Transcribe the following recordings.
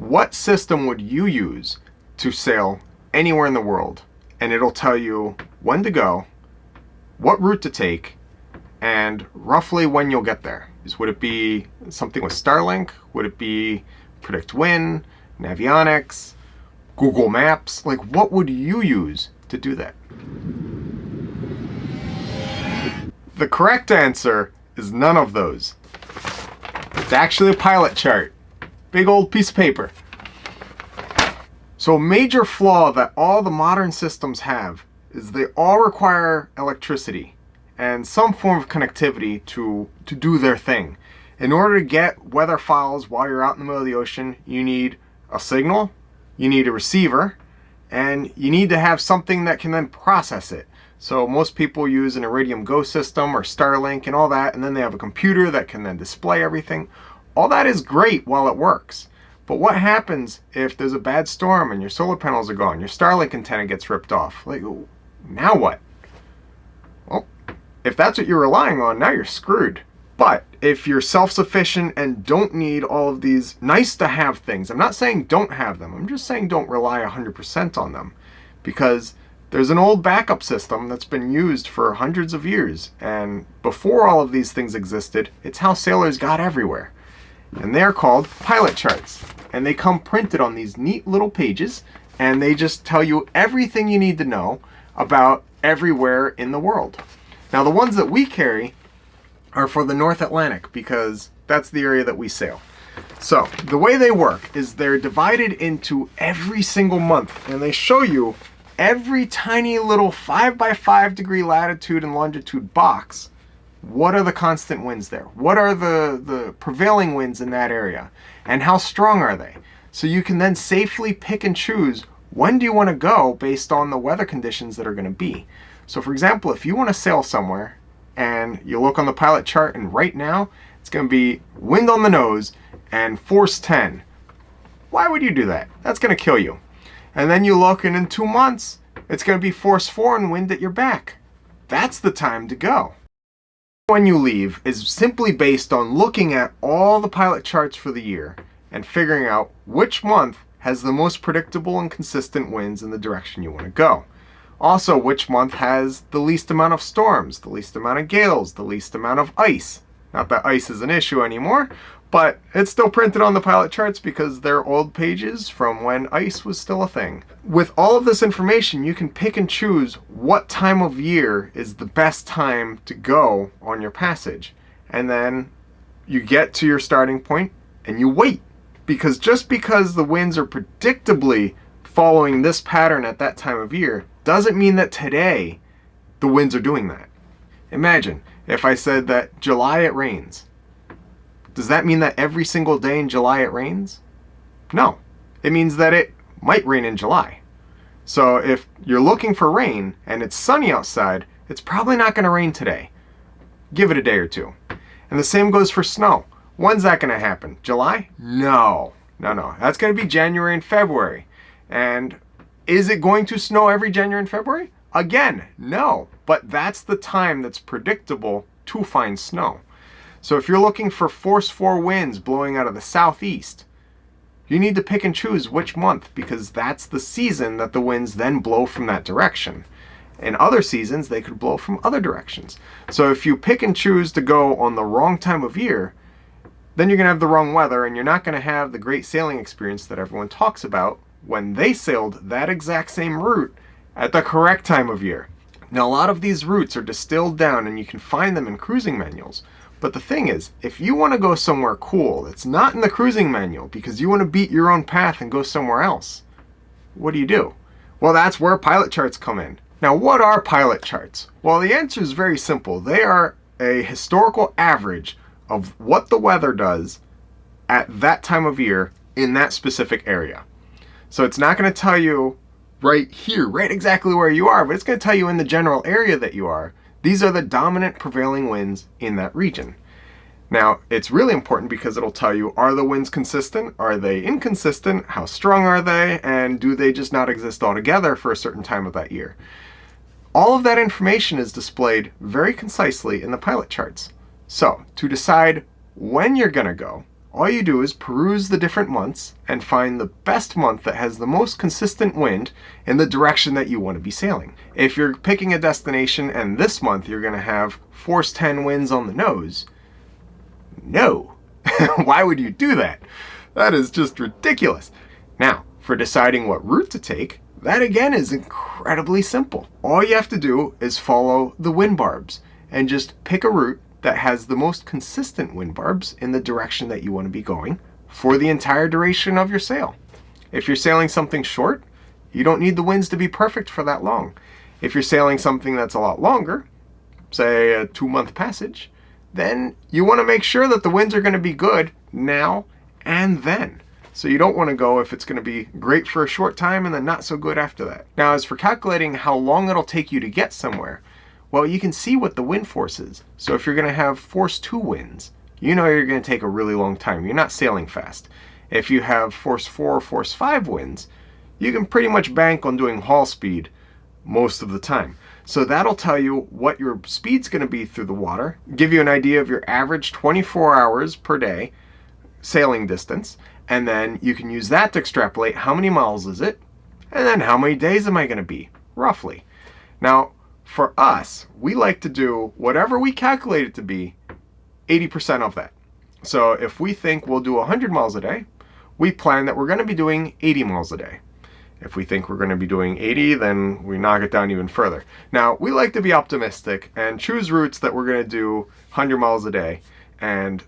what system would you use to sail anywhere in the world? And it'll tell you when to go, what route to take, and roughly when you'll get there. Would it be something with Starlink? Would it be Predict Wind, Navionics, Google Maps? Like, what would you use to do that? The correct answer is none of those. It's actually a pilot chart. Big old piece of paper. So a major flaw that all the modern systems have is they all require electricity and some form of connectivity to do their thing. In order to get weather files while you're out in the middle of the ocean, you need a signal, you need a receiver, and you need to have something that can then process it. So most people use an Iridium Go system or Starlink and all that, and then they have a computer that can then display everything. All that is great while it works. But what happens if there's a bad storm and your solar panels are gone, your Starlink antenna gets ripped off? Like, now what? Well, if that's what you're relying on, now you're screwed. But if you're self-sufficient and don't need all of these nice-to-have things, I'm not saying don't have them, I'm just saying don't rely 100% on them. Because there's an old backup system that's been used for hundreds of years, and before all of these things existed, it's how sailors got everywhere. And they're called pilot charts. And they come printed on these neat little pages, and they just tell you everything you need to know about everywhere in the world. Now, the ones that we carry are for the North Atlantic because that's the area that we sail. So the way they work is they're divided into every single month, and they show you every tiny little 5 by 5 degree latitude and longitude box. What are the constant winds there? What are the prevailing winds in that area? And how strong are they? So you can then safely pick and choose when do you want to go based on the weather conditions that are going to be. So for example, if you want to sail somewhere and you look on the pilot chart and right now it's going to be wind on the nose and force 10. Why would you do that? That's going to kill you. And then you look and in 2 months it's going to be force 4 and wind at your back. That's the time to go. When you leave is simply based on looking at all the pilot charts for the year and figuring out which month has the most predictable and consistent winds in the direction you want to go. Also, which month has the least amount of storms, the least amount of gales, the least amount of ice. Not that ice is an issue anymore, but it's still printed on the pilot charts because they're old pages from when ice was still a thing. With all of this information, you can pick and choose what time of year is the best time to go on your passage. And then you get to your starting point and you wait. Because just because the winds are predictably following this pattern at that time of year doesn't mean that today the winds are doing that. Imagine if I said that July it rains. Does that mean that every single day in July it rains? No. It means that it might rain in July. So if you're looking for rain and it's sunny outside, it's probably not going to rain today. Give it a day or two. And the same goes for snow. When's that going to happen? July? No. No. That's going to be January and February. And is it going to snow every January and February? Again, no. But that's the time that's predictable to find snow. So if you're looking for force 4 winds blowing out of the southeast, you need to pick and choose which month because that's the season that the winds then blow from that direction. In other seasons, they could blow from other directions. So if you pick and choose to go on the wrong time of year, then you're going to have the wrong weather and you're not going to have the great sailing experience that everyone talks about when they sailed that exact same route at the correct time of year. Now, a lot of these routes are distilled down and you can find them in cruising manuals. But the thing is, if you want to go somewhere cool that's not in the cruising manual because you want to beat your own path and go somewhere else, what do? Well, that's where pilot charts come in. Now, what are pilot charts? Well, the answer is very simple. They are a historical average of what the weather does at that time of year in that specific area. So it's not going to tell you right here, right exactly where you are, but it's going to tell you in the general area that you are. These are the dominant prevailing winds in that region. Now, it's really important because it'll tell you, are the winds consistent? Are they inconsistent? How strong are they? And do they just not exist altogether for a certain time of that year? All of that information is displayed very concisely in the pilot charts. So, to decide when you're going to go, all you do is peruse the different months and find the best month that has the most consistent wind in the direction that you want to be sailing. If you're picking a destination and this month you're going to have force 10 winds on the nose, no. Why would you do that? That is just ridiculous. Now, for deciding what route to take, that again is incredibly simple. All you have to do is follow the wind barbs and just pick a route that has the most consistent wind barbs in the direction that you want to be going for the entire duration of your sail. If you're sailing something short, you don't need the winds to be perfect for that long. If you're sailing something that's a lot longer, say a 2-month passage, then you want to make sure that the winds are going to be good now and then. So you don't want to go if it's going to be great for a short time and then not so good after that. Now, as for calculating how long it'll take you to get somewhere, well, you can see what the wind force is. So if you're going to have force 2 winds, you know you're going to take a really long time. You're not sailing fast. If you have force 4 or force 5 winds, you can pretty much bank on doing haul speed most of the time. So that'll tell you what your speed's going to be through the water, give you an idea of your average 24 hours per day sailing distance, and then you can use that to extrapolate how many miles is it, and then how many days am I going to be, roughly. Now, for us, we like to do whatever we calculate it to be, 80% of that. So if we think we'll do 100 miles a day, we plan that we're going to be doing 80 miles a day. If we think we're going to be doing 80, then we knock it down even further. Now, we like to be optimistic and choose routes that we're going to do 100 miles a day. And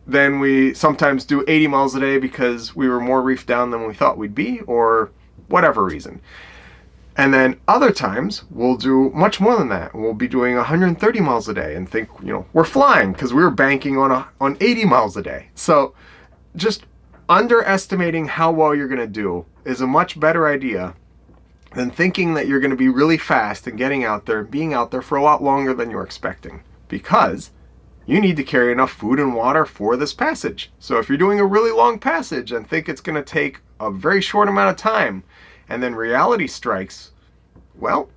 then we sometimes do 80 miles a day because we were more reefed down than we thought we'd be, or whatever reason. And then other times, we'll do much more than that. We'll be doing 130 miles a day and think, we're flying because we were banking on 80 miles a day. So just underestimating how well you're going to do is a much better idea than thinking that you're going to be really fast and getting out there and being out there for a lot longer than you're expecting, because you need to carry enough food and water for this passage. So if you're doing a really long passage and think it's going to take a very short amount of time, and then reality strikes, well,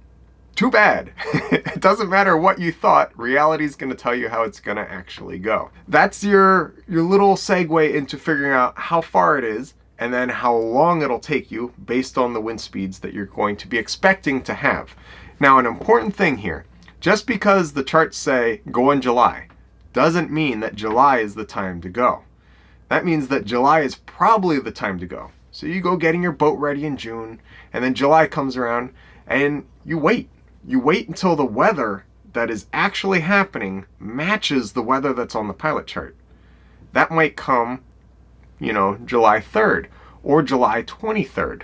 too bad. It doesn't matter what you thought, reality's going to tell you how it's going to actually go. That's your little segue into figuring out how far it is and then how long it'll take you based on the wind speeds that you're going to be expecting to have. Now, an important thing here, just because the charts say go in July, doesn't mean that July is the time to go. That means that July is probably the time to go. So you go getting your boat ready in June, and then July comes around, and you wait. You wait until the weather that is actually happening matches the weather that's on the pilot chart. That might come, July 3rd or July 23rd.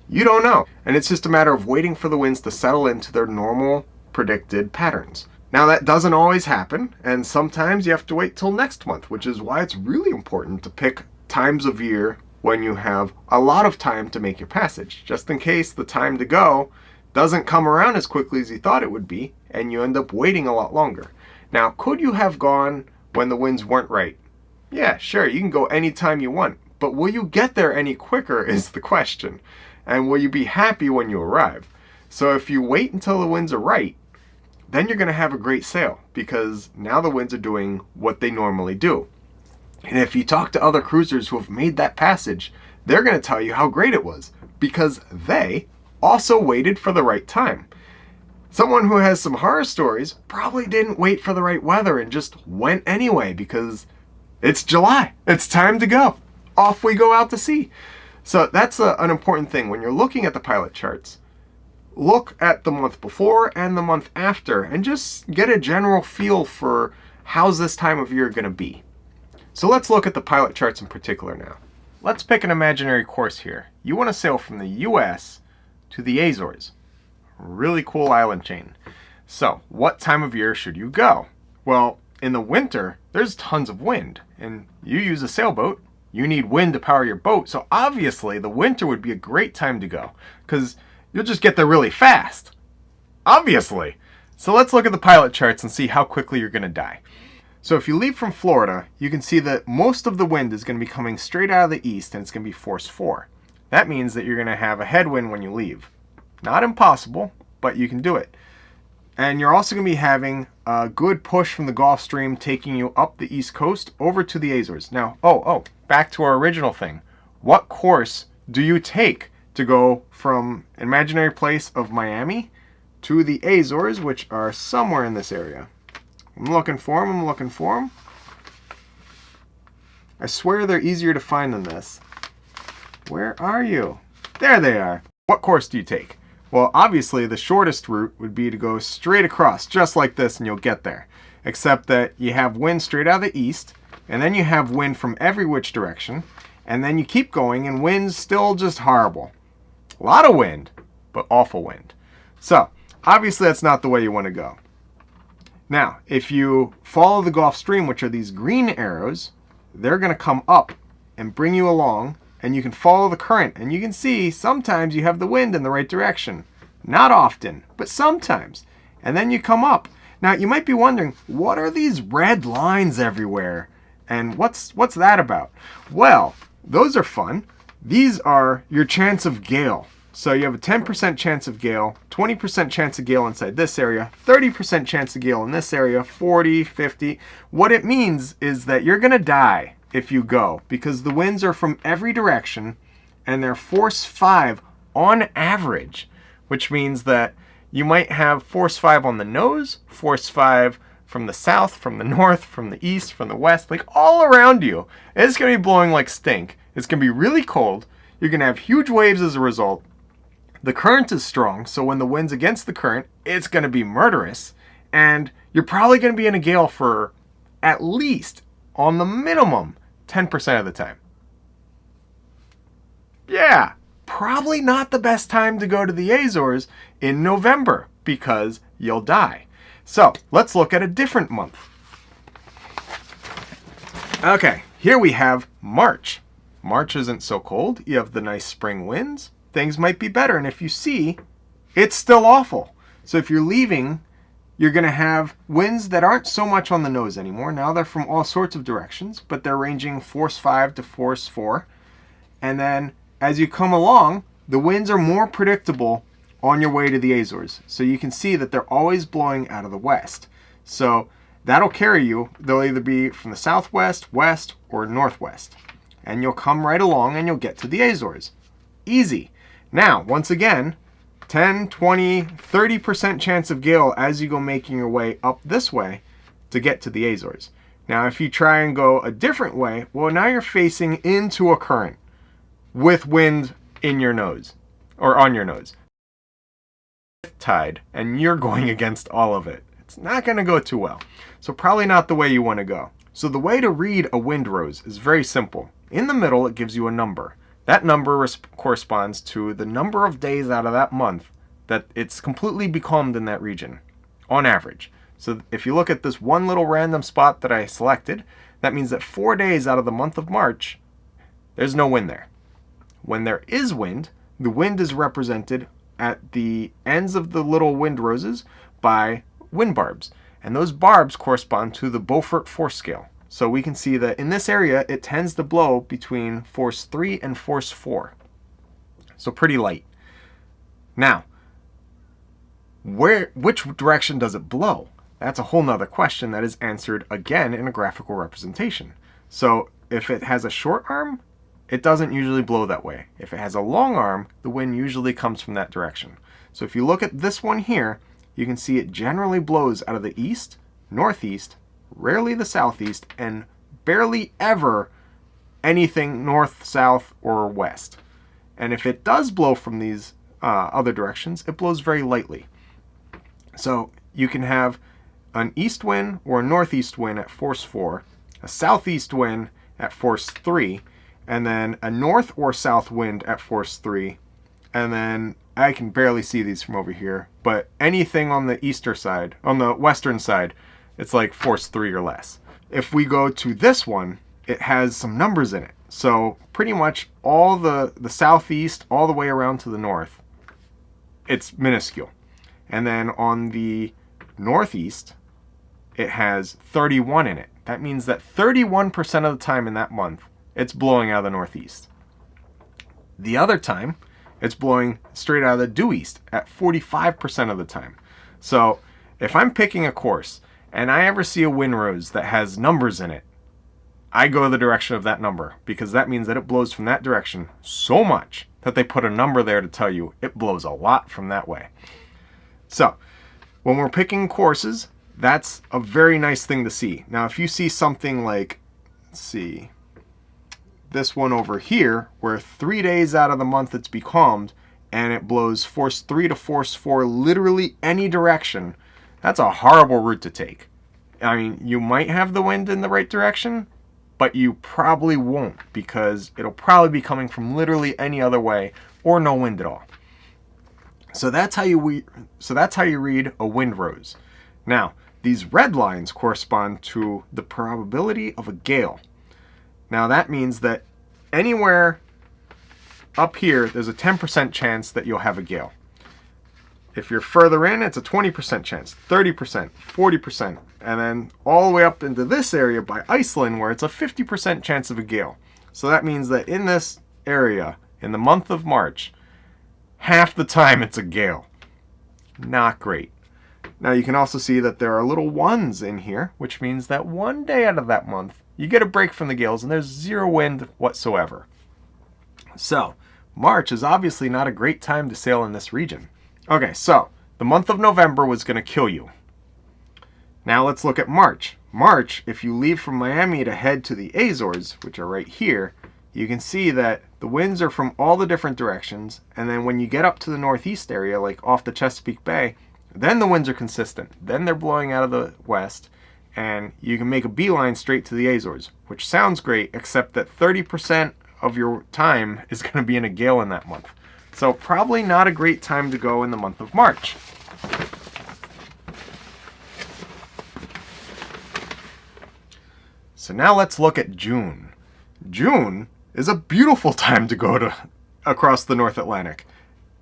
You don't know. And it's just a matter of waiting for the winds to settle into their normal predicted patterns. Now, that doesn't always happen, and sometimes you have to wait till next month, which is why it's really important to pick times of year when you have a lot of time to make your passage, just in case the time to go doesn't come around as quickly as you thought it would be, and you end up waiting a lot longer. Now, could you have gone when the winds weren't right? Yeah, sure, you can go anytime you want, but will you get there any quicker is the question, and will you be happy when you arrive? So if you wait until the winds are right, then you're going to have a great sail, because now the winds are doing what they normally do. And if you talk to other cruisers who have made that passage, they're going to tell you how great it was, because they also waited for the right time. Someone who has some horror stories probably didn't wait for the right weather and just went anyway because it's July. It's time to go. Off we go out to sea. So that's an important thing. When you're looking at the pilot charts, look at the month before and the month after and just get a general feel for how's this time of year going to be. So let's look at the pilot charts in particular now. Let's pick an imaginary course here. You want to sail from the US to the Azores. Really cool island chain. So, what time of year should you go? Well, in the winter, there's tons of wind, and you use a sailboat, you need wind to power your boat, so obviously the winter would be a great time to go, because you'll just get there really fast. Obviously. So let's look at the pilot charts and see how quickly you're going to die. So if you leave from Florida, you can see that most of the wind is going to be coming straight out of the east, and it's going to be force 4. That means that you're going to have a headwind when you leave. Not impossible, but you can do it. And you're also going to be having a good push from the Gulf Stream taking you up the East Coast over to the Azores. Now, back to our original thing. What course do you take to go from an imaginary place of Miami to the Azores, which are somewhere in this area? I'm looking for them. I swear they're easier to find than this. Where are you? There they are. What course do you take? Well, obviously, the shortest route would be to go straight across, just like this, and you'll get there. Except that you have wind straight out of the east, and then you have wind from every which direction, and then you keep going, and wind's still just horrible. A lot of wind, but awful wind. So, obviously, that's not the way you want to go. Now, if you follow the Gulf Stream, which are these green arrows, they're going to come up and bring you along, and you can follow the current, and you can see sometimes you have the wind in the right direction. Not often, but sometimes. And then you come up. Now, you might be wondering, what are these red lines everywhere? And what's that about? Well, those are fun. These are your chance of gale. So you have a 10% chance of gale, 20% chance of gale inside this area, 30% chance of gale in this area, 40, 50. What it means is that you're going to die if you go, because the winds are from every direction and they're force 5 on average, which means that you might have force 5 on the nose, force 5 from the south, from the north, from the east, from the west, like all around you. And it's going to be blowing like stink. It's going to be really cold. You're going to have huge waves as a result. The current is strong, so when the wind's against the current, it's going to be murderous. And you're probably going to be in a gale for at least, on the minimum, 10% of the time. Yeah, probably not the best time to go to the Azores in November because you'll die. So let's look at a different month. Okay, here we have March. March isn't so cold. You have the nice spring winds. Things might be better. And if you see, it's still awful. So if you're leaving, you're going to have winds that aren't so much on the nose anymore. Now they're from all sorts of directions, but they're ranging force 5 to force 4. And then as you come along, the winds are more predictable on your way to the Azores. So you can see that they're always blowing out of the west. So that'll carry you. They'll either be from the southwest, west, or northwest. And you'll come right along and you'll get to the Azores. Easy. Now, once again, 10, 20, 30% chance of gale as you go making your way up this way to get to the Azores. Now, if you try and go a different way, well, now you're facing into a current with wind in your nose, or on your nose. Tide, and you're going against all of it. It's not going to go too well. So probably not the way you want to go. So the way to read a wind rose is very simple. In the middle, it gives you a number. That number corresponds to the number of days out of that month that it's completely becalmed in that region, on average. So if you look at this one little random spot that I selected, that means that 4 days out of the month of March, there's no wind there. When there is wind, the wind is represented at the ends of the little wind roses by wind barbs. And those barbs correspond to the Beaufort force scale. So we can see that in this area, it tends to blow between force 3 and force 4. So pretty light. Now, which direction does it blow? That's a whole nother question that is answered again in a graphical representation. So if it has a short arm, it doesn't usually blow that way. If it has a long arm, the wind usually comes from that direction. So if you look at this one here, you can see it generally blows out of the east, northeast, rarely the southeast, and barely ever anything north, south, or west. And if it does blow from these other directions, it blows very lightly. So you can have an east wind or a northeast wind at force 4, a southeast wind at force 3, and then a north or south wind at force 3, and then I can barely see these from over here, but anything on the eastern side, on the western side, it's like force 3 or less. If we go to this one, it has some numbers in it. So pretty much all the southeast, all the way around to the north, it's minuscule. And then on the northeast, it has 31 in it. That means that 31% of the time in that month, it's blowing out of the northeast. The other time, it's blowing straight out of the due east at 45% of the time. So if I'm picking a course and I ever see a wind rose that has numbers in it, I go the direction of that number, because that means that it blows from that direction so much that they put a number there to tell you it blows a lot from that way. So when we're picking courses, that's a very nice thing to see. Now, if you see something like, let's see, this one over here, where 3 days out of the month it's becalmed, and it blows force 3 to force 4 literally any direction, that's a horrible route to take. I mean, you might have the wind in the right direction, but you probably won't, because it'll probably be coming from literally any other way, or no wind at all. So that's how you read a wind rose. Now, these red lines correspond to the probability of a gale. Now that means that anywhere up here, there's a 10% chance that you'll have a gale. If you're further in, it's a 20% chance, 30%, 40%, and then all the way up into this area by Iceland, where it's a 50% chance of a gale. So that means that in this area, in the month of March, half the time it's a gale. Not great. Now you can also see that there are little ones in here, which means that one day out of that month, you get a break from the gales and there's zero wind whatsoever. So, March is obviously not a great time to sail in this region. Okay, so the month of November was going to kill you. Now let's look at March. March, if you leave from Miami to head to the Azores, which are right here, you can see that the winds are from all the different directions, and then when you get up to the northeast area, like off the Chesapeake Bay, then the winds are consistent. Then they're blowing out of the west, and you can make a beeline straight to the Azores, which sounds great, except that 30% of your time is going to be in a gale in that month. So probably not a great time to go in the month of March. So now let's look at June. June is a beautiful time to go across the North Atlantic.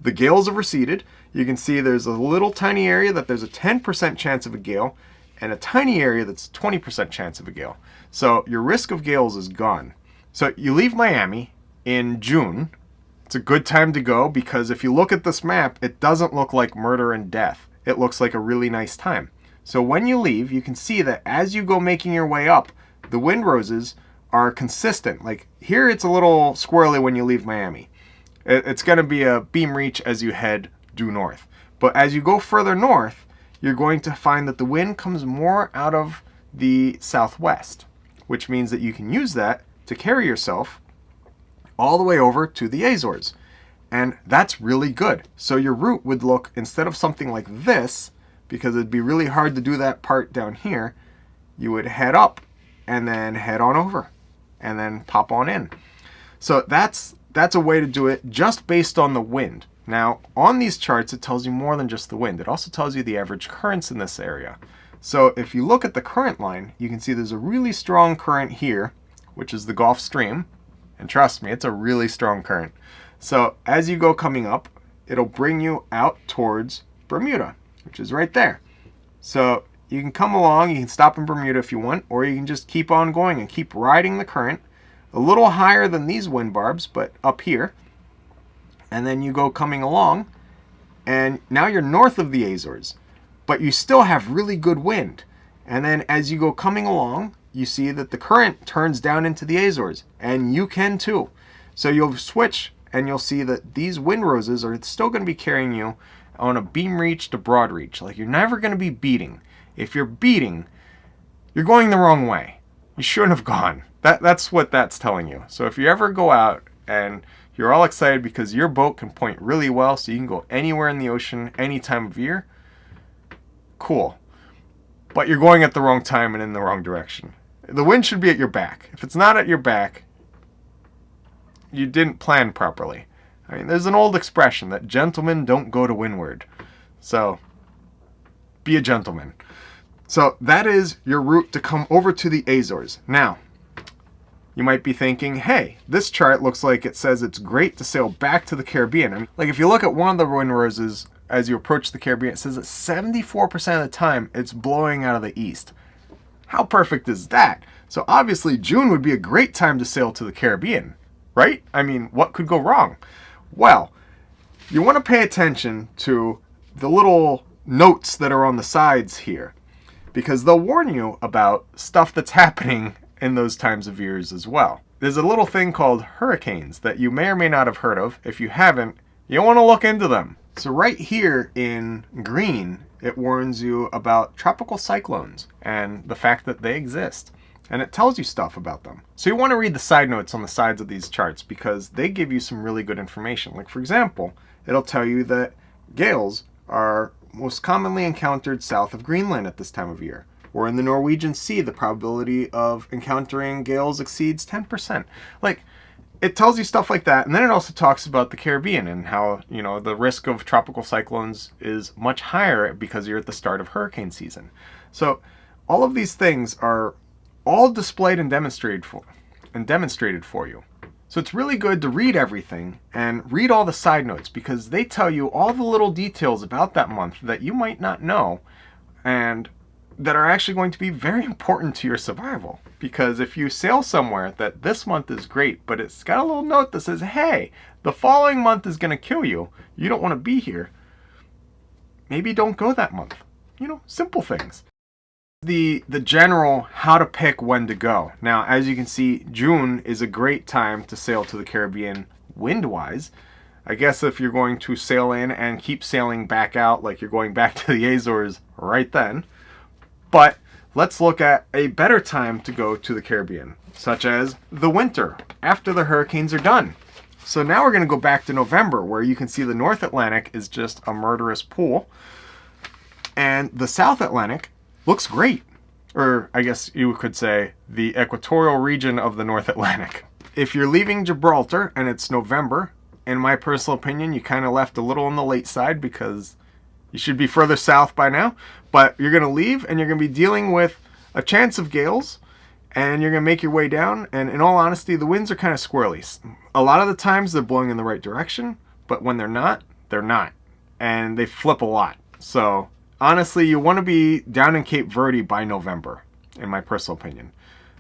The gales have receded. You can see there's a little tiny area that there's a 10% chance of a gale, and a tiny area that's a 20% chance of a gale. So your risk of gales is gone. So you leave Miami in June. It's a good time to go, because if you look at this map, it doesn't look like murder and death. It looks like a really nice time. So when you leave, you can see that as you go making your way up, the wind roses are consistent. Like here, it's a little squirrely when you leave Miami. It's going to be a beam reach as you head due north. But as you go further north, you're going to find that the wind comes more out of the southwest, which means that you can use that to carry yourself all the way over to the Azores. And that's really good. So your route would look, instead of something like this, because it'd be really hard to do that part down here, you would head up and then head on over and then pop on in. So that's a way to do it just based on the wind. Now, on these charts, it tells you more than just the wind. It also tells you the average currents in this area. So if you look at the current line, you can see there's a really strong current here, which is the Gulf Stream. And trust me, it's a really strong current. So as you go coming up, it'll bring you out towards Bermuda, which is right there. So you can come along, you can stop in Bermuda if you want, or you can just keep on going and keep riding the current a little higher than these wind barbs, but up here. And then you go coming along, and now you're north of the Azores, but you still have really good wind. And then as you go coming along, you see that the current turns down into the Azores, and you can too. So you'll switch, and you'll see that these wind roses are still going to be carrying you on a beam reach to broad reach. Like, you're never going to be beating. If you're beating, you're going the wrong way. You shouldn't have gone. That's what that's telling you. So if you ever go out and you're all excited because your boat can point really well, so you can go anywhere in the ocean any time of year, cool. But you're going at the wrong time and in the wrong direction. The wind should be at your back. If it's not at your back, you didn't plan properly. I mean, there's an old expression that gentlemen don't go to windward. So be a gentleman. So that is your route to come over to the Azores. Now, you might be thinking, hey, this chart looks like it says it's great to sail back to the Caribbean. I mean, like, if you look at one of the wind roses as you approach the Caribbean, it says that 74% of the time it's blowing out of the east. How perfect is that? So obviously June would be a great time to sail to the Caribbean, right? I mean, what could go wrong? Well, you want to pay attention to the little notes that are on the sides here, because they'll warn you about stuff that's happening in those times of years as well. There's a little thing called hurricanes that you may or may not have heard of. If you haven't, you'll want to look into them. So right here in green, it warns you about tropical cyclones and the fact that they exist. And it tells you stuff about them. So you want to read the side notes on the sides of these charts because they give you some really good information. Like, for example, it'll tell you that gales are most commonly encountered south of Greenland at this time of year. Or in the Norwegian Sea, the probability of encountering gales exceeds 10%. Like, it tells you stuff like that. And then it also talks about the Caribbean and how, you know, the risk of tropical cyclones is much higher because you're at the start of hurricane season. So all of these things are all displayed and demonstrated for you. So it's really good to read everything and read all the side notes because they tell you all the little details about that month that you might not know and that are actually going to be very important to your survival. Because if you sail somewhere that this month is great, but it's got a little note that says, hey, the following month is going to kill you, you don't want to be here, maybe don't go that month. You know, simple things. The general how to pick when to go. Now, as you can see, June is a great time to sail to the Caribbean wind-wise. I guess if you're going to sail in and keep sailing back out like you're going back to the Azores right then. But let's look at a better time to go to the Caribbean, such as the winter, after the hurricanes are done. So now we're going to go back to November, where you can see the North Atlantic is just a murderous pool. And the South Atlantic looks great. Or I guess you could say the equatorial region of the North Atlantic. If you're leaving Gibraltar and it's November, in my personal opinion, you kind of left a little on the late side because you should be further south by now. But you're going to leave and you're going to be dealing with a chance of gales and you're going to make your way down. And in all honesty, the winds are kind of squirrely. A lot of the times they're blowing in the right direction, but when they're not, they're not. And they flip a lot. So honestly, you want to be down in Cape Verde by November, in my personal opinion.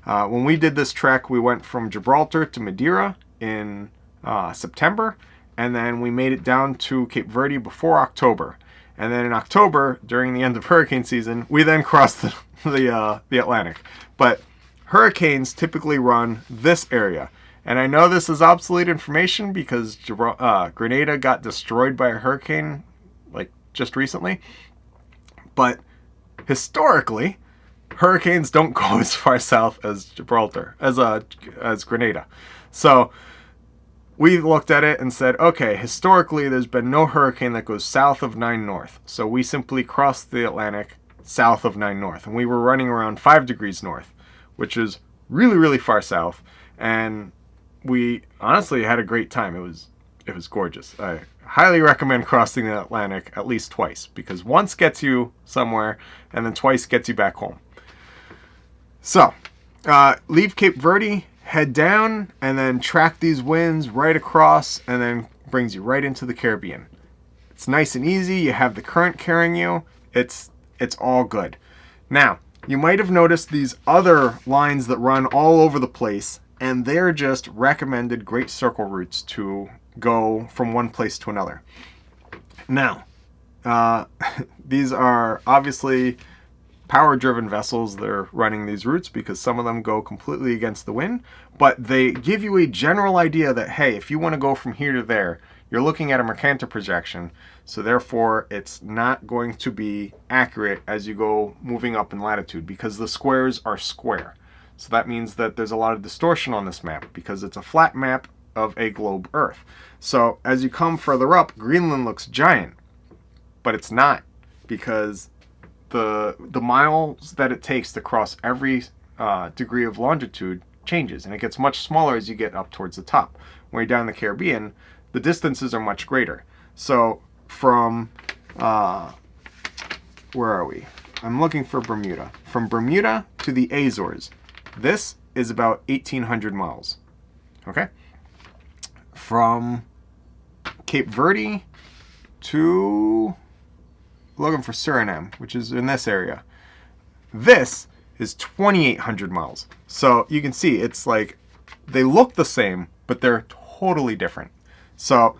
When we did this trek, we went from Gibraltar to Madeira in September, and then we made it down to Cape Verde before October. And then in October, during the end of hurricane season, we then crossed the Atlantic. But hurricanes typically run this area. And I know this is obsolete information because Grenada got destroyed by a hurricane like just recently. But historically, hurricanes don't go as far south as Gibraltar, as Grenada. So we looked at it and said, okay, historically there's been no hurricane that goes south of 9 north. So we simply crossed the Atlantic south of 9 north. And we were running around 5 degrees north, which is really, really far south. And we honestly had a great time. It was gorgeous. I highly recommend crossing the Atlantic at least twice, because once gets you somewhere and then twice gets you back home. So, leave Cape Verde, head down, and then track these winds right across, and then brings you right into the Caribbean. It's nice and easy. You have the current carrying you. It's all good. Now, you might have noticed these other lines that run all over the place, and they're just recommended Great Circle routes to go from one place to another. Now, these are obviously power-driven vessels that are running these routes because some of them go completely against the wind, but they give you a general idea that, hey, if you want to go from here to there, you're looking at a Mercator projection, so therefore it's not going to be accurate as you go moving up in latitude because the squares are square. So that means that there's a lot of distortion on this map because it's a flat map of a globe Earth. So as you come further up, Greenland looks giant, but it's not, because the miles that it takes to cross every degree of longitude changes, and it gets much smaller as you get up towards the top. When you're down in the Caribbean, the distances are much greater. So from where are we? I'm looking for Bermuda. From Bermuda to the Azores, this is about 1,800 miles. Okay? From Cape Verde to looking for Suriname, which is in this area. This is 2,800 miles. So you can see it's like they look the same, but they're totally different. So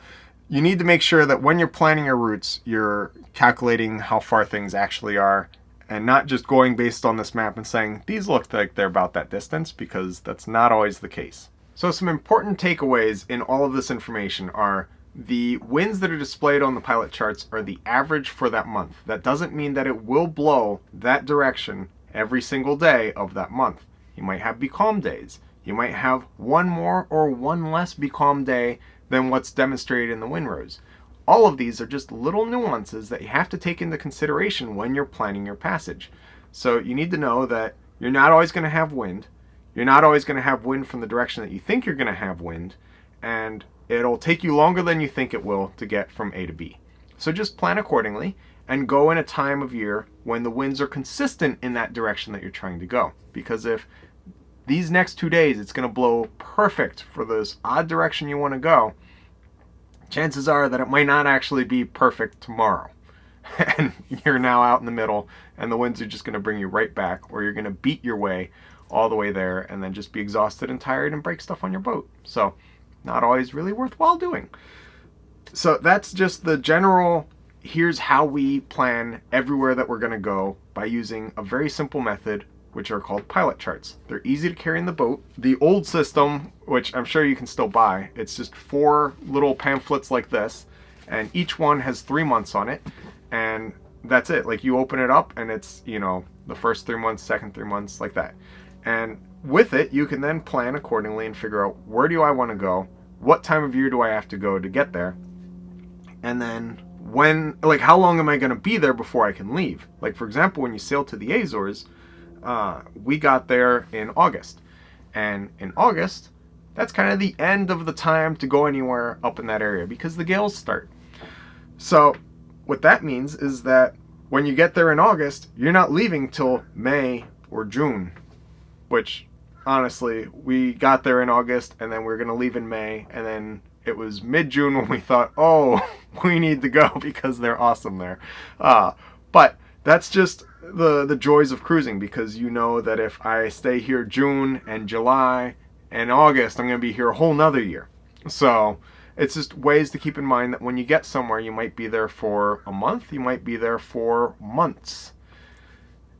you need to make sure that when you're planning your routes, you're calculating how far things actually are and not just going based on this map and saying, these look like they're about that distance, because that's not always the case. So some important takeaways in all of this information are the winds that are displayed on the pilot charts are the average for that month. That doesn't mean that it will blow that direction every single day of that month. You might have becalmed days. You might have one more or one less becalmed day than what's demonstrated in the wind rows. All of these are just little nuances that you have to take into consideration when you're planning your passage. So you need to know that you're not always going to have wind. You're not always going to have wind from the direction that you think you're going to have wind, and it'll take you longer than you think it will to get from A to B. So just plan accordingly and go in a time of year when the winds are consistent in that direction that you're trying to go. Because if these next 2 days it's going to blow perfect for this odd direction you want to go, chances are that it might not actually be perfect tomorrow. And you're now out in the middle and the winds are just going to bring you right back, or you're going to beat your way all the way there and then just be exhausted and tired and break stuff on your boat. So not always really worthwhile doing. So that's just the general, here's how we plan everywhere that we're going to go by using a very simple method, which are called pilot charts. They're easy to carry in the boat. The old system, which I'm sure you can still buy, it's just 4 little pamphlets like this, and each one has 3 months on it, and that's it. Like, you open it up and it's, you know, the first 3 months, second 3 months, like that. And with it, you can then plan accordingly and figure out, where do I want to go? What time of year do I have to go to get there? And then when, like, how long am I going to be there before I can leave? Like, for example, when you sail to the Azores, we got there in August. And in August, that's kind of the end of the time to go anywhere up in that area because the gales start. So what that means is that when you get there in August, you're not leaving till May or June, which honestly, we got there in August and then we were going to leave in May, and then it was mid-June when we thought, oh, we need to go because they're awesome there. But that's just the joys of cruising, because you know that if I stay here June and July and August, I'm going to be here a whole nother year. So it's just ways to keep in mind that when you get somewhere, you might be there for a month, you might be there for months.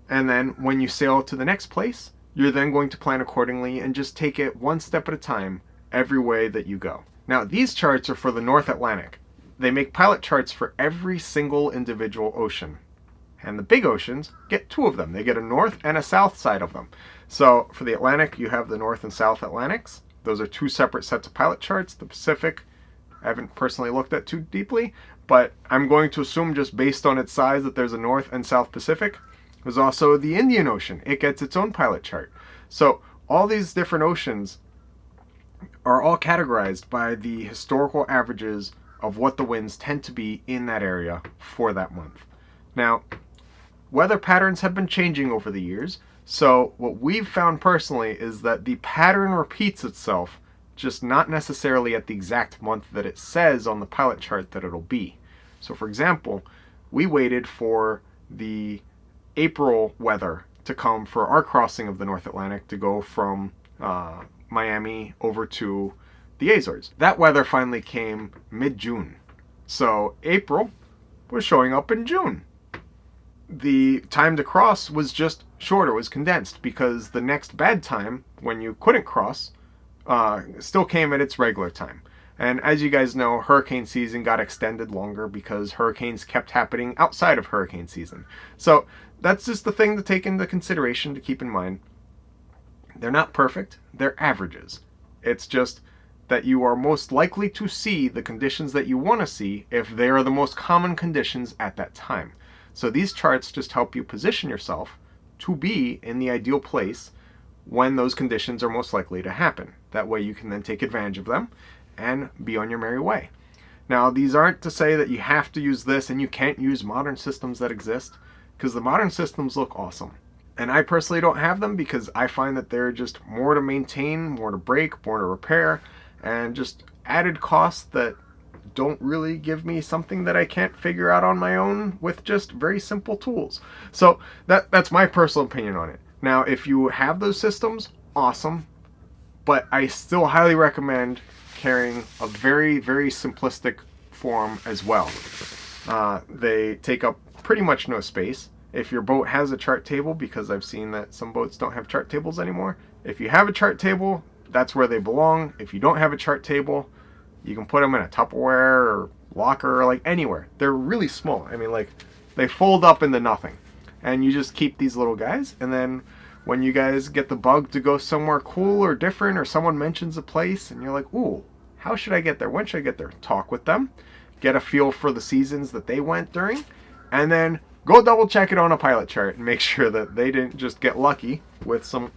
And then when you sail to the next place, you're then going to plan accordingly and just take it one step at a time every way that you go. Now, these charts are for the North Atlantic. They make pilot charts for every single individual ocean. And the big oceans get 2 of them. They get a north and a south side of them. So for the Atlantic, you have the North and South Atlantics. Those are 2 separate sets of pilot charts. The Pacific, I haven't personally looked at too deeply, but I'm going to assume just based on its size that there's a North and South Pacific. There's also the Indian Ocean. It gets its own pilot chart. So all these different oceans are all categorized by the historical averages of what the winds tend to be in that area for that month. Now, weather patterns have been changing over the years, so what we've found personally is that the pattern repeats itself, just not necessarily at the exact month that it says on the pilot chart that it'll be. So for example, we waited for the April weather to come for our crossing of the North Atlantic to go from Miami over to the Azores. That weather finally came mid-June. So April was showing up in June. The time to cross was just shorter, was condensed, because the next bad time, when you couldn't cross, still came at its regular time. And as you guys know, hurricane season got extended longer because hurricanes kept happening outside of hurricane season. So that's just the thing to take into consideration, to keep in mind. They're not perfect, they're averages. It's just that you are most likely to see the conditions that you want to see if they are the most common conditions at that time. So these charts just help you position yourself to be in the ideal place when those conditions are most likely to happen. That way you can then take advantage of them and be on your merry way. Now, these aren't to say that you have to use this and you can't use modern systems that exist, because the modern systems look awesome. And I personally don't have them because I find that they're just more to maintain, more to break, more to repair, and just added costs that don't really give me something that I can't figure out on my own with just very simple tools. So that's my personal opinion on it. Now, if you have those systems, awesome, but I still highly recommend carrying a very, very simplistic for them as well. They take up pretty much no space. If your boat has a chart table, because I've seen that some boats don't have chart tables anymore, if you have a chart table, that's where they belong. If you don't have a chart table, you can put them in a Tupperware or locker or like anywhere. They're really small. I mean, like, they fold up into nothing. And you just keep these little guys, and then when you guys get the bug to go somewhere cool or different, or someone mentions a place and you're like, ooh, how should I get there? When should I get there? Talk with them, get a feel for the seasons that they went during, and then go double check it on a pilot chart and make sure that they didn't just get lucky with some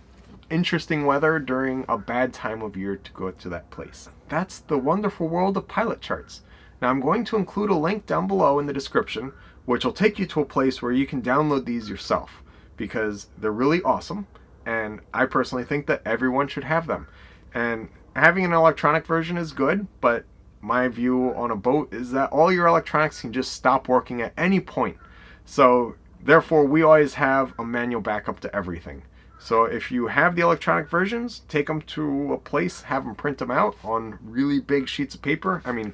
interesting weather during a bad time of year to go to that place. That's the wonderful world of pilot charts. Now I'm going to include a link down below in the description, which will take you to a place where you can download these yourself, because they're really awesome, and I personally think that everyone should have them. And having an electronic version is good, but my view on a boat is that all your electronics can just stop working at any point. So therefore, we always have a manual backup to everything. So if you have the electronic versions, take them to a place, have them print them out on really big sheets of paper. I mean,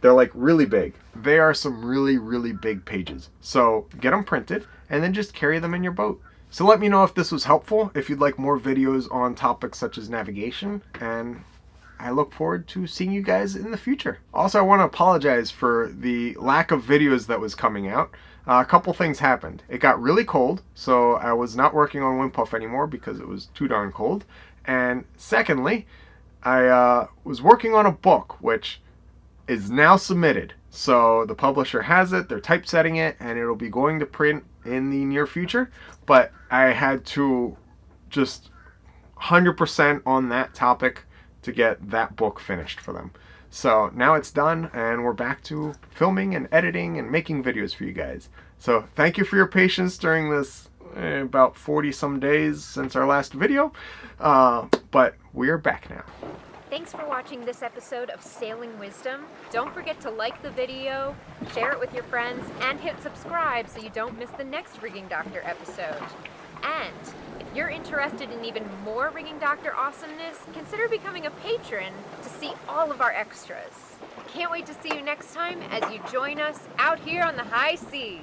they're like really big. They are some really, really big pages. So get them printed and then just carry them in your boat. So let me know if this was helpful, if you'd like more videos on topics such as navigation, and I look forward to seeing you guys in the future. Also, I want to apologize for the lack of videos that was coming out. A couple things happened. It got really cold, so I was not working on Windpuff anymore because it was too darn cold. And secondly, I was working on a book, which is now submitted. So the publisher has it, they're typesetting it, and it'll be going to print in the near future. But I had to just 100% on that topic to get that book finished for them. So now it's done, and we're back to filming and editing and making videos for you guys. So thank you for your patience during this about 40 some days since our last video, but we're back now. Thanks for watching this episode of Sailing Wisdom. Don't forget to like the video, share it with your friends, and hit subscribe so you don't miss the next Rigging Doctor episode. And if you're interested in even more Rigging Doctor awesomeness, consider becoming a patron to see all of our extras. Can't wait to see you next time as you join us out here on the high seas.